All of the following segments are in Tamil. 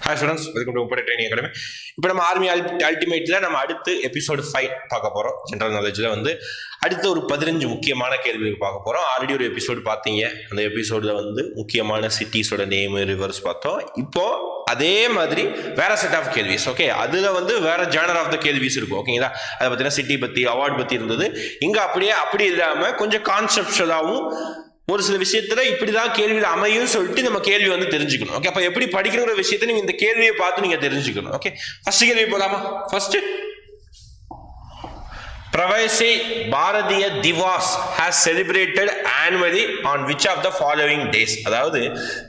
Hi students, welcome to Upper Training Academy. இப்போ நம்ம ஆர்மி அல்டிமேட்ல நம்ம அடுத்து எபிசோடு 5 பார்க்க போறோம். ஜெனரல் நாலேஜ்ல வந்து அடுத்த ஒரு 15 முக்கியமான கேள்விகள் பார்க்க போறோம். ஆல்ரெடி ஒரு எபிசோடு பார்த்தீங்க. அந்த எபிசோட்ல வந்து முக்கியமான சிட்டிஸோட நேம் ரிவர்ஸ் பார்த்தோம். இப்போ அதே மாதிரி வேற செட் ஆஃப் கேள்விஸ். ஓகே, அதுல வந்து வேற ஜானர் ஆஃப் த கேள்விஸ் இருக்கும். ஓகேங்களா, அதை பத்தின சிட்டி பத்தி அவார்ட் பத்தி இருந்தது. இங்க அப்படி இல்லாம கொஞ்சம் கான்செப்டுவலாகவும் ஒரு சில விஷயத்துல இப்படிதான் கேள்வியில் அமையும் சொல்லிட்டு நம்ம கேள்வி வந்து தெரிஞ்சுக்கணும். ஓகே, அப்ப எப்படி படிக்கிற விஷயத்த நீங்க இந்த கேள்வியை பார்த்து நீங்க தெரிஞ்சுக்கணும். ஓகே, ஃபர்ஸ்ட் கேள்வி போலாமா? First, Pravasi Bharatiya Divas has celebrated annually on which of the following days? அதாவது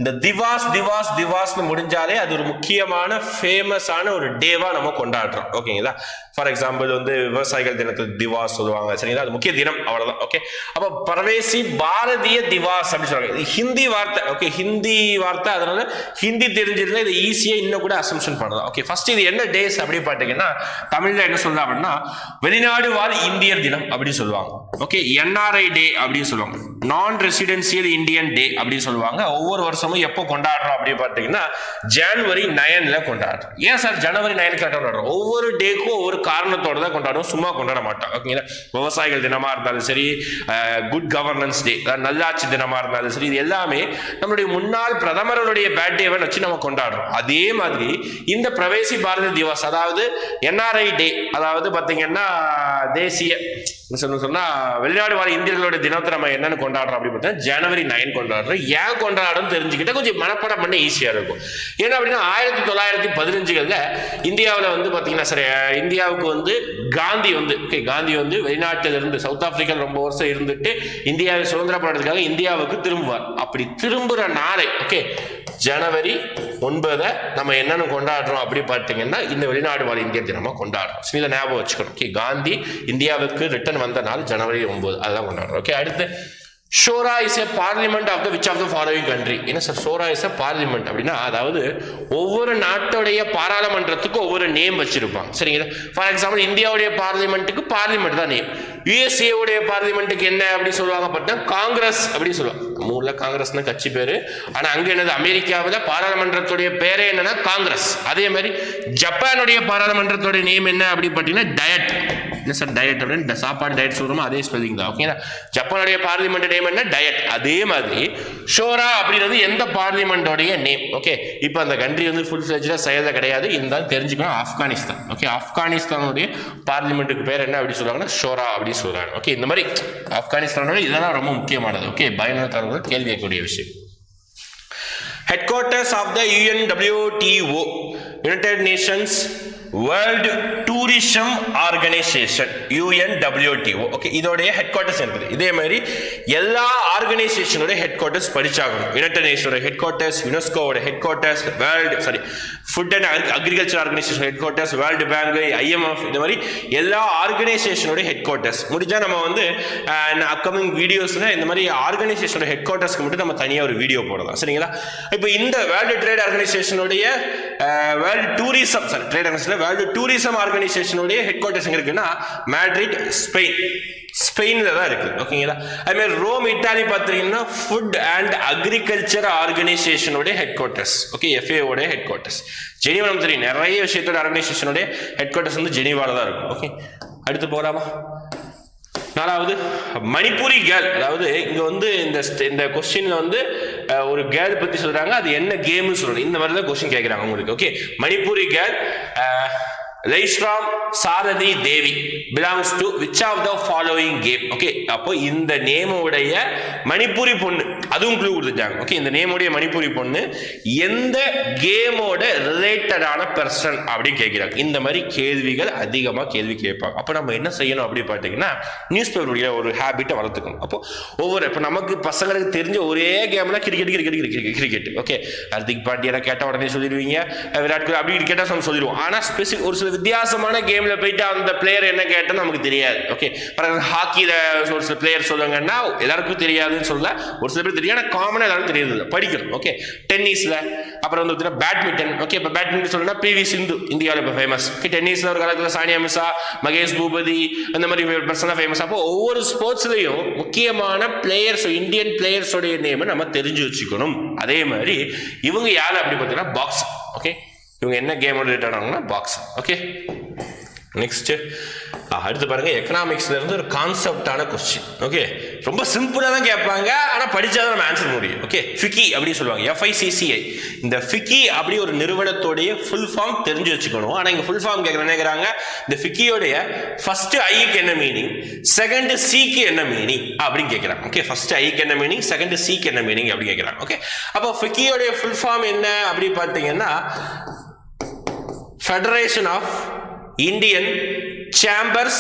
இந்த திவாஸ் முடிஞ்சாலே அது ஒரு முக்கியமான ஃபேமஸான ஒரு டேவா நம்ம கொண்டாடுறோம். ஓகேங்களா, ஃபார் எக்ஸாம்பிள் வந்து விவசாயிகள் தினத்துக்கு திவாஸ் சொல்லுவாங்க. சரிங்களா, அது முக்கிய தினம், அவ்வளவுதான். ஓகே, அப்ப பிரவேசி பாரதிய திவாஸ் அப்படின்னு சொல்றாங்க. இது ஹிந்தி வார்த்தை. ஓகே, ஹிந்தி வார்த்தை, அதனால ஹிந்தி தெரிஞ்சிருந்தா இதை ஈஸியா இன்னும் கூட அசம்ஷன் பண்ணலாம். ஓகே, ஃபர்ஸ்ட் இது என்ன டேஸ் அப்படி பாத்தீங்கன்னா தமிழ்ல என்ன சொல்றா அப்படின்னா வெளிநாடு வாழ் இந்தியர் தினம் அப்படின்னு சொல்லுவாங்க. ஓகே, என்ஆர்ஐ டே அப்படின்னு சொல்லுவாங்க. நான் ரெசிடென்சியல் இந்தியன் டே அப்படின்னு சொல்லுவாங்க. ஒவ்வொரு வருஷமும் எப்போ கொண்டாடுறோம் அப்படின்னு பார்த்தீங்கன்னா ஜனவரி 9 கொண்டாடுறோம். ஏன் சார் ஜனவரி 9 கொண்டாடுறோம்? ஒவ்வொரு டேக்கும் ஒவ்வொரு காரணத்தோட தான் கொண்டாடுவோம், சும்மா கொண்டாட மாட்டோம். ஓகேங்களா, விவசாயிகள் தினமா இருந்தாலும் சரி, குட் கவர்னன்ஸ் டே, நல்லாட்சி தினமா இருந்தாலும் சரி, இது எல்லாமே நம்மளுடைய முன்னாள் பிரதமருடைய பர்த்டேவை வச்சு நம்ம கொண்டாடுறோம். அதே மாதிரி இந்த பிரவேசி பாரதி திவஸ், அதாவது என்ஆர்ஐ டே, அதாவது பார்த்தீங்கன்னா தேசிய சொன்னா வெளிநாடு வாழ் இந்தியர்களோட தினத்தை நம்ம என்னன்னு கொண்டாடுறோம் அப்படின்னு பார்த்தா ஜனவரி 9 கொண்டாடுறோம். ஏன் கொண்டாடுறோம் தெரிஞ்சுக்கிட்டா கொஞ்சம் மனப்பாடம் பண்ண ஈஸியா இருக்கும். ஏன்னா அப்படின்னா 1915 இந்தியாவில் வந்து பாத்தீங்கன்னா சரி, இந்தியாவுக்கு வந்து காந்தி வந்து வெளிநாட்டில் இருந்து சவுத் ஆப்பிரிக்காவில் ரொம்ப வருஷம் இருந்துட்டு இந்தியாவை சுதந்திர போராட்டத்துக்காக இந்தியாவுக்கு திரும்புவார். அப்படி திரும்புற நாளை ஓகே ஜனவரி 9 நம்ம என்னன்னு கொண்டாடுறோம் அப்படி பார்த்தீங்கன்னா இந்த வெளிநாடு வாழ் இந்தியர் தினமா கொண்டாடுறோம். இதை ஞாபகம் வச்சுக்கணும். ஓகே, காந்தி இந்தியாவுக்கு ரிட்டர்ன் வந்த நாள் ஜனவரி 9, அதான் கொண்டாடுறோம். ஓகே, அடுத்து Shura is a parliament of the which of the following country. என்ன sir Shura is a parliament அப்படின்னா அதாவது ஒவ்வொரு நாட்டுடைய பாராளுமன்றத்துக்கு ஒவ்வொரு நேம் வச்சிருப்பாங்க. சரிங்களா, ஃபார் எக்ஸாம்பிள் இந்தியாவுடைய பார்லிமெண்ட்டுக்கு பார்லிமெண்ட் தான் நேம். யுஎஸ்ஏ உடைய பார்லிமெண்ட்டுக்கு என்ன அப்படி சொல்லுவாங்க பார்த்தா காங்கிரஸ் அப்படின்னு சொல்லுவாங்க. மூல காங்கிரஸ்னு கட்சி பேரு, ஆனா அங்க என்னது அமெரிக்காவில் பாராளுமன்றத்துடைய பேரே என்னன்னா காங்கிரஸ். அதே மாதிரி ஜப்பானுடைய பாராளுமன்றத்துடைய நேம் என்ன அப்படி பார்த்தீங்கன்னா டயட். என்ன சார் டயட் அப்படின்னு சாப்பாடு டயட் சொல்றோமோ அதே ஸ்பெல்லிங் தான். ஓகேங்களா, ஜப்பானுடைய பார்லிமெண்ட் நேம் என்ன டயட். அதே மாதிரி ஷோரா அப்படின்றது எந்த பார்லிமெண்டோடைய நேம். ஓகே, இப்போ அந்த கண்ட்ரி வந்து ஃபுல் ஃபிளெஜ்டா செயல கிடையாது, இருந்தாலும் தெரிஞ்சுக்கணும். ஆப்கானிஸ்தான். ஓகே, ஆப்கானிஸ்தானுடைய பார்லிமெண்ட்டுக்கு பேர் என்ன அப்படி சொல்றாங்கன்னா ஷோரா அப்படி சொல்றாங்க. ஓகே, இந்த மாதிரி ஆப்கானிஸ்தானோட இதெல்லாம் ரொம்ப முக்கியமானது. ஓகே, பயனுள்ள கேள்வி கேட்கக்கூடிய விஷயம். Headquarters of the UNWTO, United Nations World Tourism Organization, UNWTO. Okay, இதோடைய ஹெட் குவார்ட்டர்ஸ் இருக்குது. இதே மாதிரி எல்லா ஆர்கனைசேஷனோட ஹெட் குவார்ட்டர்ஸ் படிச்சாகணும். யுனைடெட் நேஷனோட ஹெட் குவார்ட்டர்ஸ், யுனெஸ்கோவோட headquarters, food and agriculture organisation headquarters, world bank, IMF, இந்த மாதிரி எல்லா ஆர்கனைசேஷனோட ஹெட் குவார்ட்டர்ஸ் முடிஞ்சா நம்ம வந்து அப்கமிங் வீடியோஸ்ல இந்த மாதிரி ஆர்கனைசேஷனோட ஹெட் குவார்ட்டர்ஸ்க்கு மட்டும் நம்ம தனியாக ஒரு வீடியோ போடலாம். சரிங்களா, இப்போ இந்த வேர்ல்டு ட்ரேட் ஆர்கனைசேஷனுடைய வேர்ல்டு டூரிசம் ஆர்கனைசேஷனுடைய ஹெட் குவார்ட்டர்ஸ் எங்க இருக்குன்னா மேட்ரிட், ஸ்பெயின்ல தான் இருக்கு. ஓகேங்களா, அதே மாதிரி ரோம், இட்டாலி பார்த்தீங்கன்னா ஃபுட் அண்ட் அக்ரிகல்ச்சர் ஆர்கனைசேஷனுடைய ஹெட் குவார்ட்டர்ஸ். ஓகே, FAO உடைய ஹெட் குவார்ட்டர்ஸ். ஜெனீவா நமக்கு தெரியும், நிறைய விஷயத்தோட ஆர்கனைசேஷனுடைய ஹெட் குவார்ட்டர்ஸ் வந்து ஜெனீவால தான் இருக்கும். ஓகே, அடுத்து போகலாமா? 4வது மணிப்பூரி கேர்ள். அதாவது இங்க வந்து இந்த கொஸ்டின்ல வந்து ஒரு கேர்ள் பத்தி சொல்றாங்க, அது என்ன கேம்னு சொல்றாங்க. இந்த மாதிரி தான் கொஸ்டின் கேட்கறாங்க உங்களுக்கு. Okay, Manipuri girl Laishram Sarita Devi belongs to which of the following game. Okay, அப்போ இந்த நேமுடைய மணிப்பூரி பொண்ணு, அதுவும் க்ளூ கொடுத்துட்டாங்க. ஓகே, இந்த நேமுடைய மணிப்பூரி பொண்ணு எந்த கேமோட ரிலேட்டடான பர்சன் அப்படின்னு கேட்கிறாங்க. இந்த மாதிரி கேள்விகள் அதிகமாக கேள்வி கேட்பாங்க. அப்போ நம்ம என்ன செய்யணும் அப்படி பார்த்தீங்கன்னா நியூஸ் பேப்பருடைய ஒரு ஹேபிட்டை வளர்த்துக்கணும். அப்போ இப்போ நமக்கு பசங்களுக்கு தெரிஞ்ச ஒரே கேம்ல கிரிக்கெட். ஓகே, ஹர்திக் பாண்டியா கேட்டால் உடனே சொல்லிடுவீங்க, விராட் கோலி அப்படி கேட்டால் சொல்லிடுவோம். ஆனால் ஸ்பெசிஃபிக் ஒரு சில வித்தியாசமான கேம்ல போயிட்டு அந்த பிளேயர் என்ன கேட்டா நமக்கு தெரியாது. ஓகே, ஹாக்கில ஒரு சில பிளேயர் சொல்லுங்கன்னா எல்லாருக்கும் தெரியாதுன்னு சொல்ல, ஒரு சில பேர் தெரியும், காமனா எல்லாருக்கும் தெரியாது, படிக்கணும். ஓகே, டென்னிஸ்ல அப்புறம் வந்து பேட்மிண்டன். ஓகே, இப்போ பேட்மிண்டன் சொல்லணும்னா PV சிந்து இந்தியாவில் இப்போ ஃபேமஸ். டென்னிஸ்ல ஒரு காலத்தில் சானியா மிர்சா, மகேஷ் பூபதி, அந்த மாதிரி பர்சனாக ஃபேமஸ். அப்போ ஒவ்வொரு ஸ்போர்ட்ஸ்லையும் முக்கியமான பிளேயர்ஸ், இந்தியன் பிளேயர்ஸோடைய நேம் நம்ம தெரிஞ்சு வச்சுக்கணும். அதே மாதிரி இவங்க யாரு அப்படி பார்த்தீங்கன்னா பாக்ஸிங். ஓகே, இவங்க என்ன கேம் ரிலேட்டட் ஆகுங்கன்னா பாக்ஸிங். ஓகே நெக்ஸ்ட் அடுத்து பாருங்க, எக்கனாமிக்ஸ்ல இருந்து ஒரு கான்செப்டான கொஸ்டின். ஓகே ரொம்ப சிம்பிளா தான் கேட்பாங்க, ஆனா படிச்சாதான் நம்ம ஆன்சர் முடியும். ஓகே ஃபிக்கி அப்படி சொல்லுவாங்க, FICCI. இந்த ஃபிக்கி அப்படி ஒரு நிறுவனத்தோடைய ஃபுல் ஃபார்ம் தெரிஞ்சு வச்சுக்கணும். ஆனா இங்க ஃபுல் ஃபார்ம் கேட்கறாங்க, இந்த ஃபிக்கியோடைய ஃபர்ஸ்ட் ஐக்கு என்ன மீனிங், செகண்ட் சிக்கு என்ன மீனிங் அப்படின்னு கேட்கறாங்க. ஓகே ஃபர்ஸ்ட் ஐக்கு என்ன மீனிங், செகண்ட் சிக்கு என்ன மீனிங் அப்படி கேட்கறாங்க. ஓகே அப்போ ஃபிக்கியோடைய ஃபுல் ஃபார்ம் என்ன அப்படி பார்த்தீங்கன்னா, federation of Indian Chambers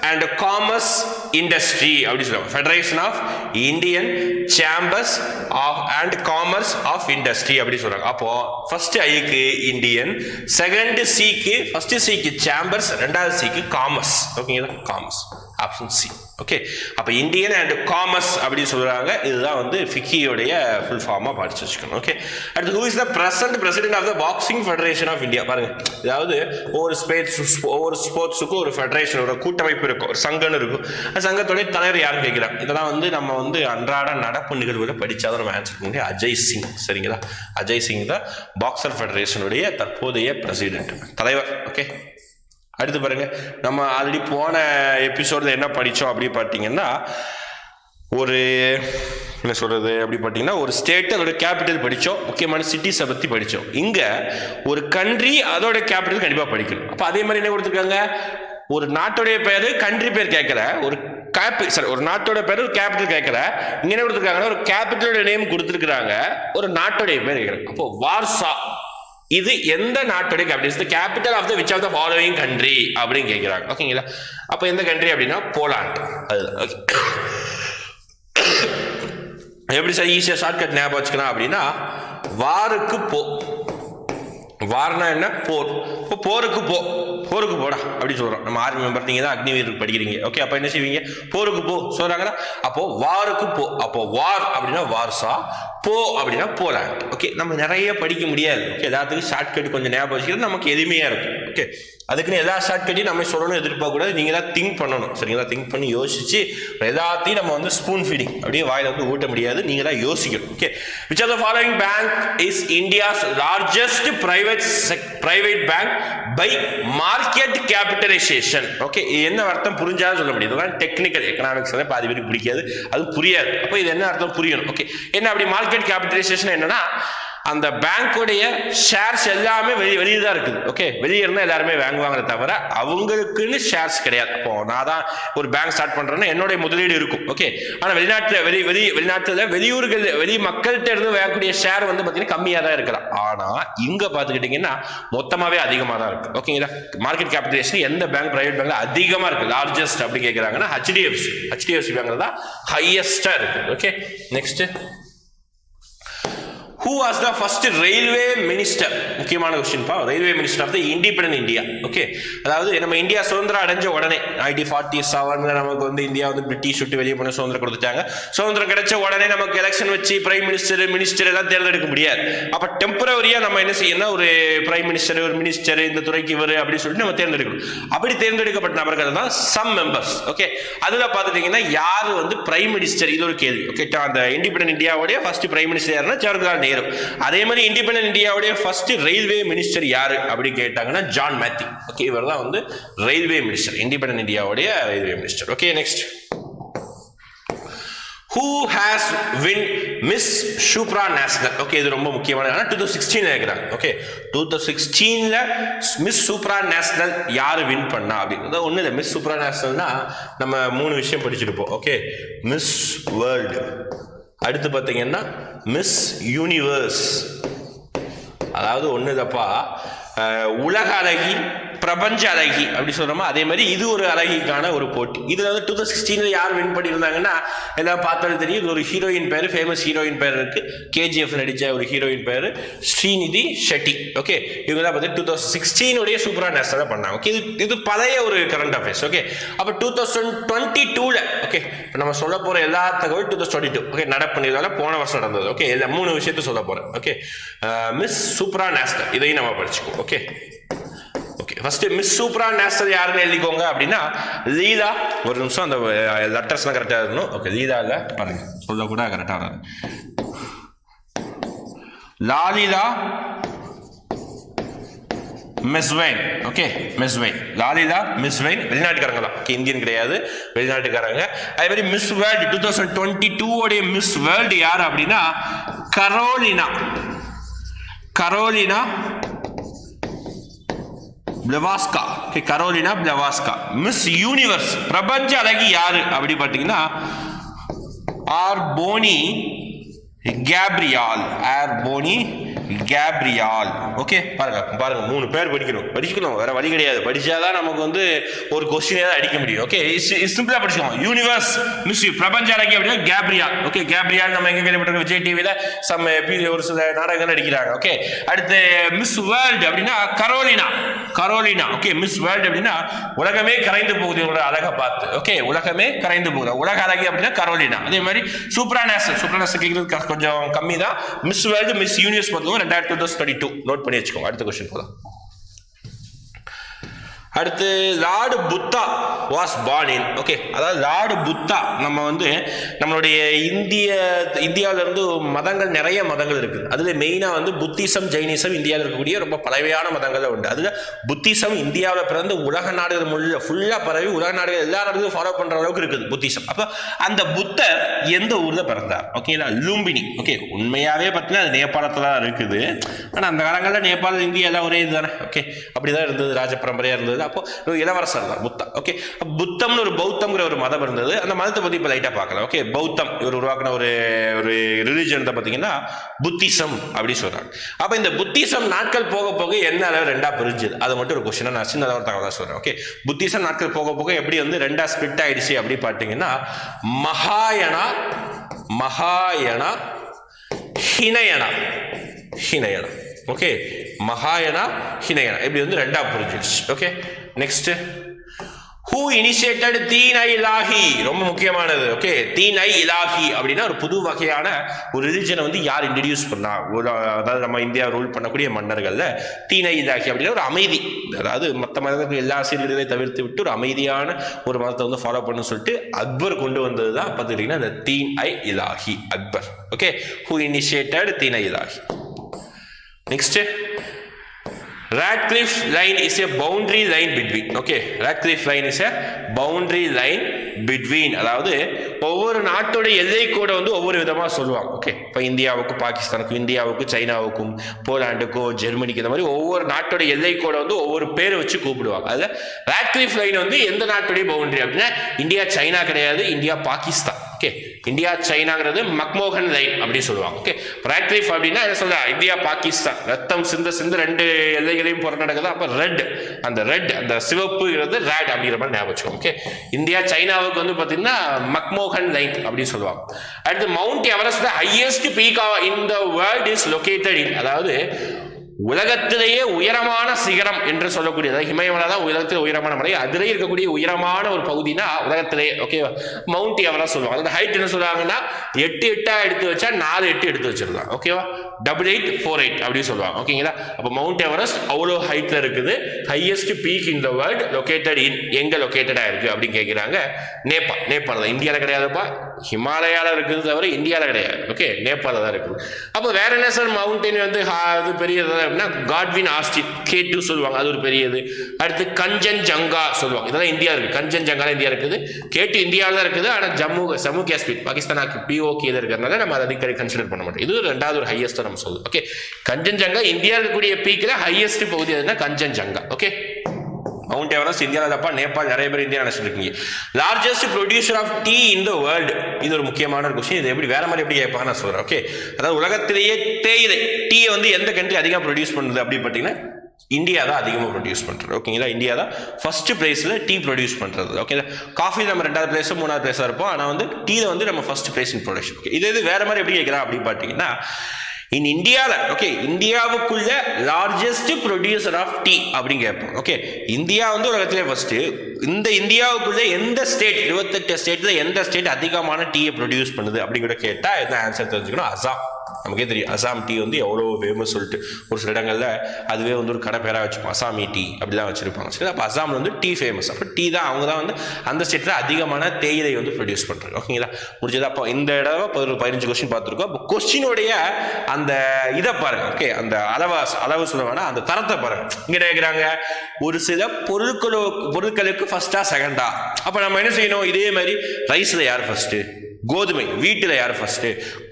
and Commerce Industry அப்படி சொல்லுவாங்க. Federation of Indian Chambers and Commerce of Industry அப்படி சொல்றாங்க. அப்போ ஃபர்ஸ்ட் ஐக்கு இந்தியன், செகண்ட் சிக்கு ஃபர்ஸ்ட் சிக்கு சேம்பர்ஸ், ரெண்டாவது சிக்கு காமர்ஸ். ஓகேங்களா, காமர்ஸ் ஆப்ஷன் சி. ஓகே அப்போ இந்தியன் அண்ட் காமர்ஸ் அப்படி சொல்றாங்க. இதுதான் வந்து ஃபிக்கியோடைய ஃபுல் ஃபார்மா படிச்சு வச்சுக்கணும். ஓகே அடுத்து, who is the president of the boxing federation of India. பாருங்க, அதாவது ஒவ்வொரு ஸ்போர்ட்ஸுக்கும் ஒரு ஃபெடரேஷன், ஒரு கூட்டமைப்பு இருக்கும், ஒரு சங்கம் இருக்கும். அந்த சங்கத்துடைய தலைவர் யாரும் கேட்கிறாங்க. இதெல்லாம் வந்து நம்ம வந்து அன்றாட நடப்பு நிகழ்வுகளை படிச்சாதான் நம்ம ஆன்சர் பண்ண முடியும். அஜய் சிங். சரிங்களா, அஜய் சிங் தான் பாக்ஸர் ஃபெடரேஷனுடைய தற்போதைய பிரசிடென்ட், தலைவர். ஓகே அடுத்து பாருங்க, நம்ம ஆல்ரெடி போன எபிசோட்ல என்ன படித்தோம் அப்படி பார்த்தீங்கன்னா, ஒரு என்ன சொல்றது அப்படி பார்த்தீங்கன்னா, ஒரு ஸ்டேட் அதோட கேபிட்டல் படித்தோம், முக்கியமான சிட்டிஸை பற்றி படித்தோம். இங்கே ஒரு கண்ட்ரி அதோட கேபிட்டல் கண்டிப்பாக படிக்கணும். அப்போ அதே மாதிரி என்ன கொடுத்துருக்காங்க, ஒரு நாட்டோடைய பேர் கண்ட்ரி பேர் கேட்கல, ஒரு நாட்டோட பேர் ஒரு கேபிட்டல் கேட்கல. இங்க என்ன கொடுத்துருக்காங்கன்னா, ஒரு கேபிட்டலோட நேம் கொடுத்துருக்காங்க, ஒரு நாட்டோடைய பேர் கேட்கறாங்க. அப்போ வார்சா இது எந்த நாட்டுடைய capital, capital of the which of the following country அப்படின்னு கேட்கிறாங்க. ஓகேங்களா, அப்போ எந்த கண்ட்ரி அப்படின்னா போலாண்ட். அதுதான் எப்படி சார் ஈஸியாக ஷார்ட்கட் ஞாபகம் வச்சுக்கலாம் அப்படின்னா, வாருக்கு போ, வார்னா என்ன, போர். இப்போ போருக்கு போடா அப்படி சொல்றோம். நம்ம ஆர்மி மெம்பர், நீங்க தான் அக்னிவீருக்கு படிக்கிறீங்க. ஓகே அப்ப என்ன செய்வீங்க, போருக்கு போ சொல்றாங்கன்னா, அப்போ வாருக்கு போ. அப்போ வார் அப்படின்னா வார்சா, போ அப்படின்னா போலாண்ட். ஓகே நம்ம நிறைய படிக்க முடியாது. ஓகே எல்லாத்துக்கும் ஷார்ட்கட் கொஞ்சம் ஞாபகம் வச்சுக்கிறது நமக்கு எளிமையா இருக்கும். ஓகே அதுக்குன்னு எல்லா ஷார்ட்கட்டையும் நம்ம சொல்லணும் எதிர்பார்க்க கூடாது. நீங்க தான் திங்க் பண்ணணும். சரிங்களா, திங்க் பண்ணி யோசிச்சு எல்லாத்தையும் நம்ம வந்து ஸ்பூன் ஃபீடிங் அப்படியே வாயில வந்து ஊட்ட முடியாது. நீங்க தான் யோசிக்கணும். Okay which of the following bank is India's largest private bank by market capitalization? Okay என்ன அர்த்தம் புரிஞ்சாலும் சொல்ல முடியாது. இதெல்லாம் டெக்னிக்கல் எக்கனாமிக்ஸ் தான் பாதி பேருக்கு பிடிக்காது, அது புரியாது. அப்போ இது என்ன அர்த்தம் புரியணும். ஓகே என்ன அப்படி மார்க்கெட் கேபிட்டலைசேஷன் என்னன்னா, அந்த பேங்கோடைய ஷேர்ஸ் எல்லாமே வெளியே தான் இருக்குது. ஓகே வெளியே இருந்தால் எல்லாருமே வாங்குவாங்க, தவிர அவங்களுக்குன்னு ஷேர்ஸ் கிடையாது. அப்போ நான் தான் ஒரு பேங்க் ஸ்டார்ட் பண்றேன்னா என்னுடைய முதலீடு இருக்கும். ஓகே ஆனால் வெளிநாட்டில் வெளியூர்கள் வெளி மக்கள்கிட்ட இருந்து வாங்கக்கூடிய ஷேர் வந்து பார்த்தீங்கன்னா கம்மியாக தான் இருக்கலாம். ஆனால் இங்க பார்த்துக்கிட்டீங்கன்னா மொத்தமாகவே அதிகமாக தான் இருக்கு. ஓகேங்களா, மார்க்கெட் கேபிட்டலைசேஷன் எந்த பேங்க் பிரைவேட் பேங்க்ல அதிகமாக இருக்கு, லார்ஜஸ்ட் அப்படி கேட்குறாங்கன்னா HDFC பேங்க் தான் ஹையஸ்டா இருக்கு. Okay next, who was the first railway minister? முக்கியமான क्वेश्चन பா, railway minister of the independent India. Okay அதாவது நம்ம இந்தியா சுதந்திரம் அடைஞ்ச உடனே 1947 நமக்கு வந்து இந்தியா வந்து பிரிட்டிஷ் விட்டு வெளியே போன சுதந்திரம் கொடுத்துட்டாங்க. சுதந்திரம் கிடைச்ச உடனே நமக்கு எலெக்ஷன் வச்சு பிரைம் மினிஸ்டர் எல்லாம் தேர்ந்தெடுக்க முடியாது. அப்ப டெம்பரரியா நம்ம என்ன செய்யணும், ஒரு பிரைம் மினிஸ்டர், ஒரு மினிஸ்டர், இந்த துறைக்கு இவர் அப்படி சொல்லிட்டு நம்ம தேர்ந்தெடுக்கணும். அப்படி தேர்ந்தெடுக்கப்பட்ட நபர்கள் தான் சம் மெம்பர்ஸ். ஓகே அதுல பாத்துட்டீங்கன்னா யாரு வந்து பிரைம் மினிஸ்டர், இது ஒரு கேள்வி. ஓகே அந்த இண்டிபெண்டன்ட் இந்தியாவுடைய ஃபர்ஸ்ட் பிரைம் மினிஸ்டர் யாருன்னா ஜவஹர்லால் நேரு. அதே மாதிரி இண்டிபெண்டன்ட் இந்தியாவுடைய ஃபர்ஸ்ட் ரயில்வே மினிஸ்டர் யாரு அப்படி கேட்டாங்கன்னா ஜான் மேத்தி. ஓகே இவர் தான் வந்து ரயில்வே மினிஸ்டர், இண்டிபெண்டன்ட் இந்தியாவுடைய railway minister. Okay next, who has win Miss Supranational? Okay இது ரொம்ப முக்கியமான 2016 கேக்குறாங்க. ஓகே 2016ல மிஸ் சூப்ராநேஷனல் யாரு வின் பண்ணா அப்படிங்கிறது ஒண்ணு இல்ல. மிஸ் சூப்ராநேஷனல்னா நம்ம 3 விஷயம் படிச்சிருப்போம். ஓகே மிஸ் வேர்ல்டு, அடுத்து பார்த்தீங்கன்னா மிஸ் யூனிவர்ஸ், அதாவது ஒண்ணுதப்பா உலக அழகி, பிரபஞ்ச அழகி அப்படி சொல்றோமா, அதே மாதிரி இது ஒரு அழகிக்கான ஒரு போட்டி. இதுல வந்து 2016 யார் வின் பண்ணியிருந்தாங்கன்னா எல்லாம் பார்த்தாலும் தெரியும். இது ஒரு ஹீரோயின் பேரு, ஃபேமஸ் ஹீரோயின் பேர் இருக்கு, KGF நடிச்ச ஒரு ஹீரோயின் பேரு ஸ்ரீநிதி ஷெட்டி. ஓகே இவங்க தான் பார்த்து 2016 உடைய சூப்பரா நேஷனல் பண்ணாங்க. ஓகே இது பழைய ஒரு கரண்ட் அஃபேர்ஸ். ஓகே அப்ப 2022ல ஓகே நம்ம சொல்ல போற எல்லா தகவல் 2022 ஓகே நடப்பு நிகழ்வுல போன வருஷம் நடந்தது. ஓகே எல்லா 3 விஷயத்தை சொல்ல போறேன். ஓகே மிஸ் சூப்பரா நேஷனல் இதையும் நம்ம படிச்சுக்கோ. ஓகே ஃபர்ஸ்ட் மிஸ் சூப்பரா நேஷனல் யாருன்னு எழுதிக்கோங்க அப்படின்னா லீலா. ஒரு நிமிஷம் அந்த லெட்டர்ஸ்லாம் கரெக்டா இருக்கணும். ஓகே லீலா இல்ல பாருங்க சொல்ல கூட கரெக்டா வராது. லாலிலா மெஸ்வைன். ஓகே, மெஸ்வைன். லாலிலா மிஸ்வைன் வெளிநாட்டுக்காரங்க தான், இந்தியன் கிடையாது, வெளிநாட்டுக்காரங்க. அதே மாதிரி மிஸ் வேர்ல்டு 2022 உடைய மிஸ் வேர்ல்டு யார் அப்படின்னா கரோலினா பிளவாஸ்கா. கரோலினா பிளவாஸ்கா. மிஸ் யூனிவர்ஸ் பிரபஞ்ச அழகி யாரு அப்படி பார்த்தீங்கன்னா ஆர்போனி கேப்ரியால். ஓகே, பாருங்க 3 பேர் படிக்கணும், வேற வழி கிடையாது. படிச்சாதான் நமக்கு வந்து ஒரு கொஸ்டினே தான் அடிக்க முடியும். ஓகே, சிம்பிளா படிச்சுக்கோங்க. யூனிவர்ஸ் மிஸ் பஞ்ச அழகி அப்படின்னா கேப்ரியால். ஓகே, கேப்ரியால் நம்ம எங்க கேள்விப்பட்டிருக்கோம், விஜய் டிவில ஒரு சில நாடகங்கள் அடிக்கிறாங்க. ஓகே, அடுத்து மிஸ் வேர்ல்டு அப்படின்னா கரோலினா. ஓகே, மிஸ் வேர்ல்டு அப்படின்னா உலகமே கரைந்து போகுது இவங்களோட அழகை பார்த்து. ஓகே, உலகமே கரைந்து போகுது, உலக அழகி அப்படின்னா கரோலினா. அதே மாதிரி சூப்பரானாஸ் கேட்கறது கொஞ்சம் கம்மி தான். மிஸ் வேர்ல்டு மிஸ் யூனிவர்ஸ் பார்த்தோம் 2022. நோட் பண்ணி வச்சுக்கோங்க. அடுத்த கொஸ்டின் போலாம். அடுத்து Lord Buddha was born in. Okay, அதாவது லார்டு புத்தா நம்ம வந்து நம்மளுடைய இந்தியாவில இருந்து மதங்கள் நிறைய மதங்கள் இருக்குது. அதுல மெயினா வந்து புத்திசம் ஜெயினிசம் இந்தியாவில் இருக்கக்கூடிய ரொம்ப பழமையான மதங்கள் உண்டு. அதுல புத்திசம் இந்தியாவில் பிறந்து உலக நாடுகள் முழுக்க ஃபுல்லா பரவி உலக நாடுகள் எல்லா நாடுகளும் ஃபாலோ பண்ற அளவுக்கு இருக்குது புத்திசம். அப்ப அந்த புத்தர் எந்த ஊர்ல பிறந்தார்? ஓகேங்களா, லும்பினி. ஓகே, உண்மையாவே பார்த்தீங்கன்னா அது நேபாளத்துல தான் இருக்குது. ஆனா அந்த காலங்களில் நேபாள் இந்தியா எல்லாம் ஒரே இதுதானே. ஓகே, அப்படிதான் இருந்தது, ராஜ பரம்பரையா இருந்தது. அப்போ இளவரசர் தான் புத்தா. ஓகே, புத்தம்னு ஒரு பௌத்தம்ங்கிற ஒரு மதம் இருந்தது. அந்த மதத்தை பத்தி இப்ப லைட்டா பார்க்கலாம். ஓகே, பௌத்தம் இவர் உருவாக்கின ஒரு ரிலிஜன் பாத்தீங்கன்னா புத்திசம் அப்படி சொல்றாங்க. அப்ப இந்த புத்திசம் நாட்கள் போக போக என்ன அளவு ரெண்டா பிரிஞ்சுது, அது மட்டும் ஒரு கொஸ்டின் நான் சின்ன தகவல் சொல்றேன். ஓகே, புத்திசம் நாட்கள் போக போக எப்படி வந்து ரெண்டா ஸ்பிளிட் ஆயிடுச்சு அப்படி பார்த்தீங்கன்னா மகாயனா ஹினயனா. ஓகே, மகாயனா ஹினயனா இப்படி வந்து ரெண்டா புரிஞ்சிடுச்சு. Okay, next who initiated Din i Ilahi. ரொம்ப முக்கியமானது. ஓகே, தீன் ஐ இலாஹி அப்படின்னா ஒரு புது வகையான ஒரு ரிலிஜனை வந்து யார் இன்ட்ரடியூஸ் பண்ணா, அதாவது நம்ம இந்தியா ரூல் பண்ணக்கூடிய மன்னர்கள்ல தீன் ஐ இலாஹி அப்படின்னா ஒரு அமைதி, அதாவது மற்ற மதங்கள் எல்லா சீர்கேடுகளையும் தவிர்த்து விட்டு ஒரு அமைதியான ஒரு மதத்தை வந்து ஃபாலோ பண்ணு சொல்லிட்டு அக்பர் கொண்டு வந்தது தான் பார்த்துக்கிட்டீங்கன்னா இந்த Din i Ilahi, Akbar. Okay, who initiated Din i Ilahi. Next, Radcliffe line is a boundary line between. Okay, Radcliffe line is a boundary line between. அதாவது ஒவ்வொரு நாட்டோட எல்லை கூட வந்து ஒவ்வொரு விதமா சொல்லுவாங்க. ஓகே, இப்போ இந்தியாவுக்கும் பாகிஸ்தானுக்கும், இந்தியாவுக்கும் சைனாவுக்கும், போலாண்டுக்கும், ஜெர்மனிக்கு, இந்த மாதிரி ஒவ்வொரு நாட்டோட எல்லை கூட வந்து ஒவ்வொரு பேரை வச்சு கூப்பிடுவாங்க. அதுல ராட்க்ளிஃப் லைன் வந்து எந்த நாட்டுடைய பவுண்டரி அப்படின்னா இந்தியா சைனா கிடையாது, இந்தியா பாகிஸ்தான். ஓகே, இந்தியா சைனாங்கிறது மக்மோகன் லைன் அப்படி சொல்லுவாங்க. ஓகே, ராட்க்ளிஃப் அப்படின்னா என்ன சொல்ற, இந்தியா பாகிஸ்தான் ரத்தம் சிந்த ரெண்டு எல்லைகளையும் போற நடக்குது. அப்ப ரெட், அந்த சிவப்புங்கிறது ரேட் அப்படிங்கிற மாதிரி ஞாபகம் வச்சுக்கோங்க. ஓகே, இந்தியா சைனாவுக்கு வந்து பாத்தீங்கன்னா மக்மோகன் லைன் அப்படின்னு சொல்லுவாங்க. அடுத்து mount Everest, the highest peak in the world is located இன். அதாவது உலகத்திலேயே உயரமான சிகரம் என்று சொல்லக்கூடியது ஹிமயமலை தான் உலகத்தில் உயரமான மலை. அதிலே இருக்கக்கூடிய உயரமான ஒரு பகுதினா உலகத்திலேயே ஓகே மவுண்ட் எவரெஸ்ட் சொல்லுவாங்க. அந்த ஹைட் என்ன சொல்லுவாங்கன்னா 8 8 எடுத்து வச்சா 4 8 எடுத்து வச்சிருக்கலாம். ஓகேவா, 8848 அப்படின்னு சொல்லுவாங்க. ஓகேங்களா, அப்போ மவுண்ட் எவரெஸ்ட் அவ்வளோ ஹைட்ல இருக்குது. Highest peak in the world located இன், எங்க லொகேட்டடா இருக்கு அப்படின்னு கேட்கிறாங்க. நேபாள் தான், இந்தியாவில் கிடையாதுப்பா. ஹிமாலயால இருக்குது தவிர இந்தியாவில் கிடையாது. ஓகே, நேபாளில் தான் இருக்குது. அப்போ வேற என்ன சார் மவுண்டன் வந்து அது பெரியது அப்படின்னா காட்வின் ஆஸ்டின் K2 சொல்லுவாங்க, அது ஒரு பெரியது. அடுத்து கஞ்சன்ஜங்கா சொல்லுவாங்க, இதெல்லாம் இந்தியா இருக்கு. கஞ்சன்ஜங்கா இந்தியா இருக்குது. K2 இந்தியாவில் தான் இருக்குது. ஆனால் ஜம்மு காஷ்மீர் பாகிஸ்தான் POK இருக்கிறதுனால நம்ம அதை அடிக்கடி கன்சிடர் பண்ண மாட்டோம். இது ரெண்டாவது ஒரு ஹையஸ்ட் நம்ம சொல்லுவோம். ஓகே, கஞ்சன்ஜங்கா இந்தியா இருக்கக்கூடிய பீக்ல ஹையஸ்ட் பகுதி எதுனா கஞ்சன்ஜங்கா. ஓகே, மவுண்ட் எவரெஸ்ட் இந்தியாவில் தப்பா, நேபாள் நிறைய பேர் இந்தியா நினைச்சிட்டு இருக்கீங்க. Largest producer of tea in the world, இது ஒரு முக்கியமான கொஸ்டின். இது எப்படி வேற மாதிரி எப்படி கேட்பாங்க நான் சொல்றேன். ஓகே, அதாவது உலகத்திலேயே தேயிலை டீயை வந்து எந்த கண்ட்ரி அதிகமாக ப்ரொடியூஸ் பண்ணுது அப்படின்னு பார்த்தீங்கன்னா இந்தியா தான் அதிகமாக ப்ரொடியூஸ் பண்றது. ஓகேங்களா, இந்தியா தான் ஃபர்ஸ்ட் பிளேஸ்ல டீ ப்ரொடியூஸ் பண்றது. ஓகேங்களா, காஃபி நம்ம 2வது பிளேஸ் 3வது பிளேஸா இருப்போம். ஆனால் வந்து டீல வந்து நம்ம first place in production. Okay, இது வேற மாதிரி எப்படி கேட்கிறா அப்படின்னு பார்த்தீங்கன்னா இன் இந்தியாவில் ஓகே இந்தியாவுக்குள்ள லார்ஜஸ்ட் ப்ரொடியூசர் ஆஃப் டீ அப்படின்னு கேட்போம். ஓகே, இந்தியா வந்து உலகத்திலே ஃபர்ஸ்ட். இந்த இந்தியாவுக்குள்ள எந்த ஸ்டேட், 28 ஸ்டேட்ல எந்த ஸ்டேட் அதிகமான டீயை ப்ரொடியூஸ் பண்ணுது அப்படிங்கிற கேட்டா என்ன ஆன்சர் தெரிஞ்சுக்கணும், அசாம். நமக்கே தெரியும் அசாம் டீ வந்து எவ்வளோ ஃபேமஸ் சொல்லிட்டு ஒரு சில இடங்களில் அதுவே வந்து ஒரு கடை பேராக வச்சுப்போம், அசாமி டீ அப்படிலாம் வச்சுருப்பாங்க. சரி, அப்போ அசாமில் வந்து டீ ஃபேமஸ். அப்போ டீ தான் அவங்க தான் வந்து அந்த ஸ்டேட்டில் அதிகமான தேயிலை வந்து ப்ரொடியூஸ் பண்ணுறாங்க. ஓகேங்களா, முடிஞ்சது. அப்போ இந்த இடம் 15 கொஸ்டின் பார்த்துருக்கோம். அப்போ கொஸ்டினுடைய அந்த இதை பாருங்க. ஓகே, அந்த அளவு சொல்லுவாங்கன்னா அந்த தரத்தை பாருங்க. இங்கே கேட்குறாங்க ஒரு சில பொருட்களுக்கு ஃபர்ஸ்டா செகண்டா. அப்போ நம்ம என்ன செய்யணும், இதே மாதிரி ரைஸில் யார் ஃபர்ஸ்ட்டு, கோதுமை வீட்டில் யார் ஃபர்ஸ்ட்,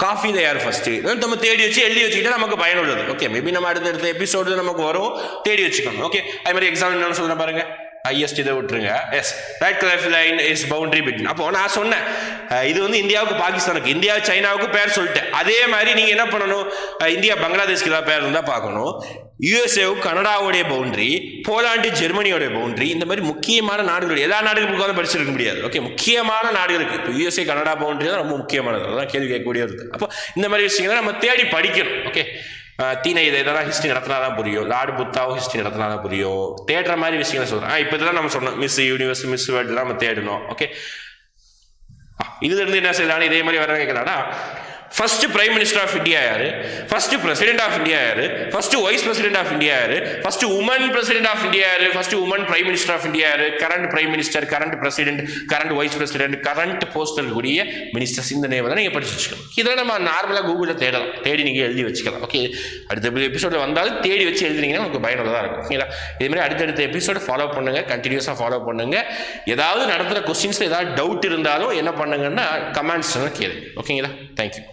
காஃபியில் யார் ஃபர்ஸ்ட், நம்ம தேடி வச்சு எழுதி வச்சுக்கிட்டா நமக்கு பயனுள்ளது. ஓகே, மேபி நம்ம அடுத்த எபிசோடு நமக்கு வரும், தேடி வச்சுக்கணும். ஓகே, அது மாதிரி எக்ஸாம் என்ன சொல்றேன் பாருங்க, ஹையஸ்ட் இதை விட்டுருங்க. Yes, Radcliffe line is boundary between. அப்போ நான் சொன்னேன் இது வந்து இந்தியாவுக்கு பாகிஸ்தானுக்கு, இந்தியா சைனாவுக்கு பேர் சொல்லிட்டேன். அதே மாதிரி நீங்க என்ன பண்ணணும், இந்தியா பங்களாதேஷ்க்கு ஏதாவது பேர் இருந்தால் பார்க்கணும். யுஎஸ்ஏவுக்கு கனடாவுடைய பவுண்டரி, போலாண்டு ஜெர்மனியோட பவுண்டரி, இந்த மாதிரி முக்கியமான நாடுகள், எல்லா நாடுகளுக்கும் உட்காந்து படிச்சிருக்க முடியாது. ஓகே, முக்கியமான நாடுகளுக்கு இப்போ யுஎஸ்ஏ கனடா பவுண்டரி தான் ரொம்ப முக்கியமானது. அதான் கேள்வி கேட்கக்கூடியது. அப்போ இந்த மாதிரி விஷயங்களை நம்ம தேடி படிக்கணும். ஓகே, தீனை இதெல்லாம் ஹிஸ்ட்ரி நடத்தினா தான் புரியும், லார்டு புத்தாவும் ஹிஸ்ட்ரி நடத்தினா தான் புரியும். தேடுற மாதிரி விஷயங்களை சொல்கிறேன். இப்போ இதெல்லாம் நம்ம சொன்னோம், மிஸ் யூனிவர்ஸ், மிஸ் வேர்ல்டு நம்ம தேடணும். ஓகே, இதுல இருந்து என்ன செய்யலாம், இதே மாதிரி வர கேட்கலாம்னா first prime minister of India யாரு, ஃபர்ஸ்ட் பிரசிடென்ட் ஆஃப் இந்தியா யாரு, first vice president of India யாரு, first woman president of India யாரு, first woman prime minister of India யாரு, current prime minister, current president, current vice president, current postal கூடிய மினிஸ்டர்ஸ், இந்த நேம் தான் நீங்க படிச்சு வச்சுக்கணும். இதெல்லாம் நம்ம நார்மலா கூகுளில் தேடலாம், தேடி நீங்க எழுதி வச்சுக்கலாம். ஓகே, அடுத்த எபிசோட வந்தாலும் தேடி வச்சு எழுதினீங்கன்னா உங்களுக்கு பயனுள்ளதாக இருக்கும். ஓகேங்களா, இதே மாதிரி அடுத்தடுத்த எபிசோட ஃபாலோ பண்ணுங்க, கண்டினியூஸாக ஃபாலோ பண்ணுங்க. ஏதாவது நடத்துகிற கொஸ்டின்ஸ்ல ஏதாவது டவுட் இருந்தாலும் என்ன பண்ணுங்கன்னா கமெண்ட்ஸ் கேளுங்க. ஓகேங்களா, தேங்க்யூ.